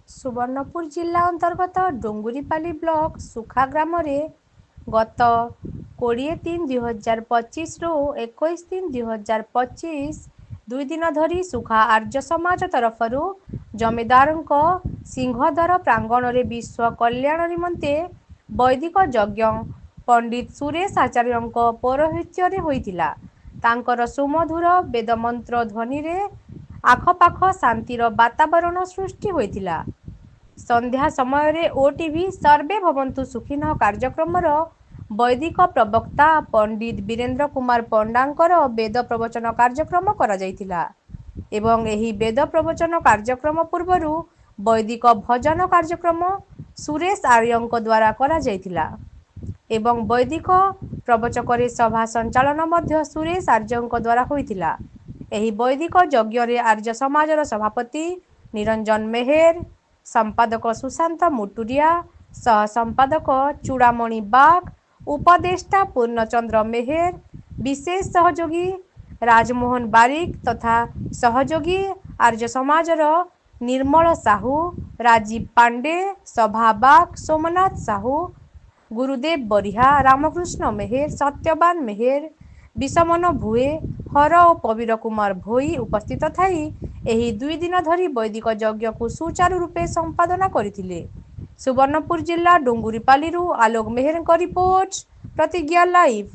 सुवर्णपुर जिला अंतर्गत डोंगुरीपाली ब्लॉक सुखा ग्राम गत 20/3/2025 रु 21/3/2025 दुई दिन धरी सुखा आर्य समाज तरफ जमीदार सिंहदर प्रांगण में विश्व कल्याण निमंते वैदिक यज्ञ पंडित सुरेश आचार्य पौरोहित्य होइतिला। तांकर सुमधुर वेदमंत्र ध्वनि रे आखपाख शांतिर वातावरण सृष्टि होइतिला। संध्या समय ओटीवी सर्वे भवन्तु सुखिनः कार्यक्रम वैदिक प्रवक्ता पंडित वीरेंद्र कुमार पंडांकर वेद प्रवचन कार्यक्रम करा जायतिला एवं एही वेद प्रवचन कार्यक्रम पूर्वरु वैदिक भजन कार्यक्रम सुरेश आर्यंक द्वारा करा जायतिला एवं वैदिक प्रवचक सभा संचालन मध्य सुरेश आर्यंक द्वारा होइतिला। एही वैदिक यज्ञ रे आर्य समाजर सभापति निरंजन मेहेर, संपादक सुशांत मुटुरिया, सह संपादक चूड़ामणि बाग, उपदेष्टा पूर्णचंद्र मेहेर, विशेष सहयोगी राजमोहन बारिक तथा सहयोगी आर्य समाजर निर्मल साहू, राजीव पांडे, सभा बाग, सोमनाथ साहू, गुरुदेव बरिहा, रामकृष्ण मेहेर, सत्यवान मेहेर, विषमन भुए, हर और पवीर कुमार भोई उपस्थित थाई एही 2 दिन धरी वैदिक यज्ञ को सुचारू रूपे संपादना करथिले। सुवर्णपुर जिला डोंगुरीपाली आलोक मेहेर को रिपोर्ट, प्रतिज्ञा लाइव।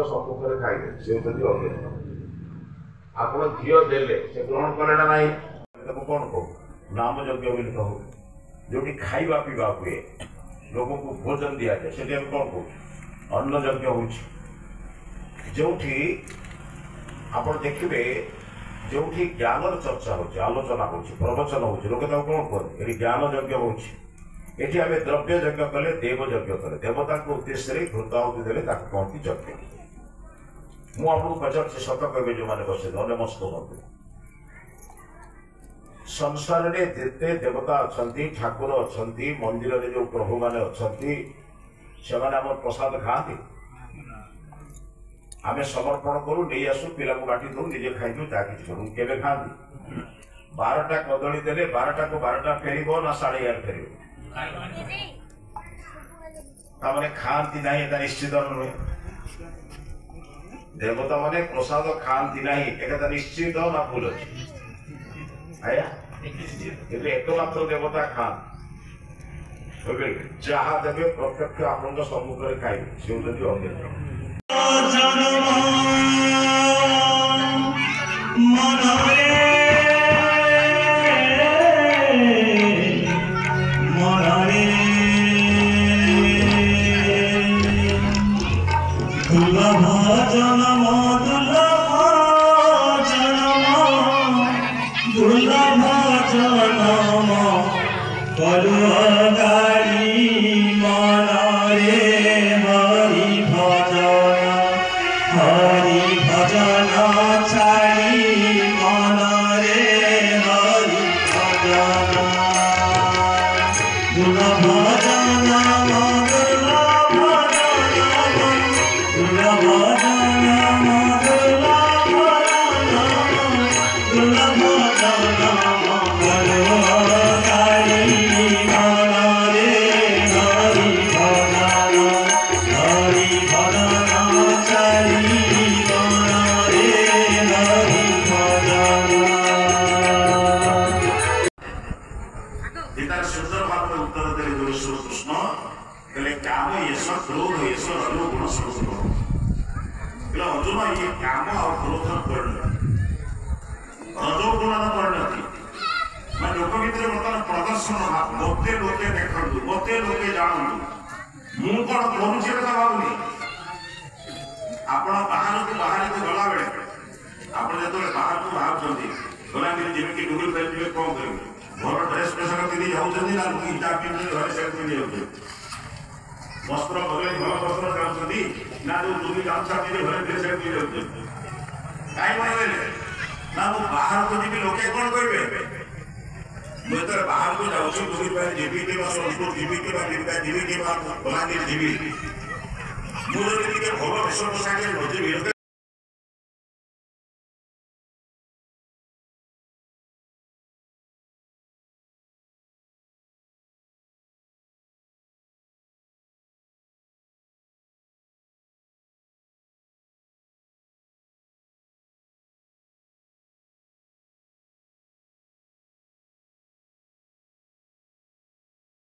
सम्मुखें खाइले से आप घी देले से ग्रहण करे ना कौन कहू नाम यज्ञ बोली कहू जो खाଇବା पीवा हुए लोक को भोजन दि जाए से कौन कहू अन्न यज्ञ हो जो आप देखिए जो ज्ञान चर्चा हो आलोचना हो प्रवचन हो लोक कौन कहते ज्ञान यज्ञ हो आम द्रव्य यज्ञ कले देव यज्ञ कले देवता को उद्देश्य घृताहुति देले कहती यज्ञ मुझे पचार सत कहे जो मैंने बसे नमस्त हूँ संसार में जिते देवता अच्छा ठाकुर अच्छा मंदिर में जो प्रभु मैंने अच्छा से प्रसाद खाती आम समर्पण करूँ नहीं आसू पिला बाटी दू निजे खाई दू जहाँ कि करूँ के खाती 12टा कदली देले 12टा को 12टा फेर ना 11:30 फेर खाती ना निश्चित नुहे देवता माने प्रसाद खाती ना एक निश्चित ना भूल अच्छी आया एकमात्र देवता खान जहाँ देवे प्रत्यक्ष आपण सम्मुखें खाइबे से गाड़ी मन रे हरि भजन ପ୍ରଶ୍ନ ହେଲେ କାମ ଏସ କ୍ରୋଧ ଏସ ରଜ ଗୁଣ ସବୁ ହେଲେ ଅର୍ଜୁନ ଇଏ କାମ ଆଉ କ୍ରୋଧର ପରିଣତି ରଜ ଗୁଣର ପରିଣତି ମାନେ ଲୋକ ଭିତରେ ବର୍ତ୍ତମାନ ପ୍ରଦର୍ଶନ ଭାବ ମତେ ଲୋକେ ଦେଖନ୍ତୁ ମତେ ଲୋକେ ଜାଣନ୍ତୁ ମୁଁ କଣ କରୁଛି କଥା ଭାବୁନି। ଆପଣ ବାହାରକୁ ଗଲାବେଳେ ଆପଣ ଯେତେବେଳେ ବାହାରକୁ ବାହାରୁଛନ୍ତି ଗଲାବେଳେ ଯେମିତି ଗୁଗୁଲ ପେ ଯିବେ କଣ କରିବେ ଭଲ ଡ୍ରେସ୍ ପୋଷାକ ପିନ୍ଧି ଯାଉଛନ୍ତି ନା ଲୁଙ୍ଗି ଚା ପିନ୍ଧି ଘରେ ସେଟ୍ ପିନ୍ଧି ଯାଉଛନ୍ତି ବସ୍ତ୍ର ବଦଳେଇ ଭଲ ବସ୍ତ୍ର ଚାହୁଁଛନ୍ତି ନା ଯୋଉ ଲୁଙ୍ଗି ଗାମୁଛା ପିନ୍ଧି ଘରେ ଡ୍ରେସ୍ ସେଟ୍ ପିନ୍ଧି ଯାଉଛନ୍ତି କାହିଁ କହିଲେ ନା ମୁଁ ବାହାରକୁ ଯିବି ଲୋକେ କଣ କହିବେ ମୁଁ ଯେତେବେଳେ ବାହାରକୁ ଯାଉଛି ଲୁଙ୍ଗି ପାଇଁ ଯିବି କିମ୍ବା ସୋନପୁର ଯିବି କିମ୍ବା ବିରକା ଯିବି କିମ୍ବା ବଲାଙ୍ଗୀର ଯିବି ମୁଁ ଯଦି ଟିକେ ଭଲ ବେଶ ପୋଷାକରେ ନଯିବି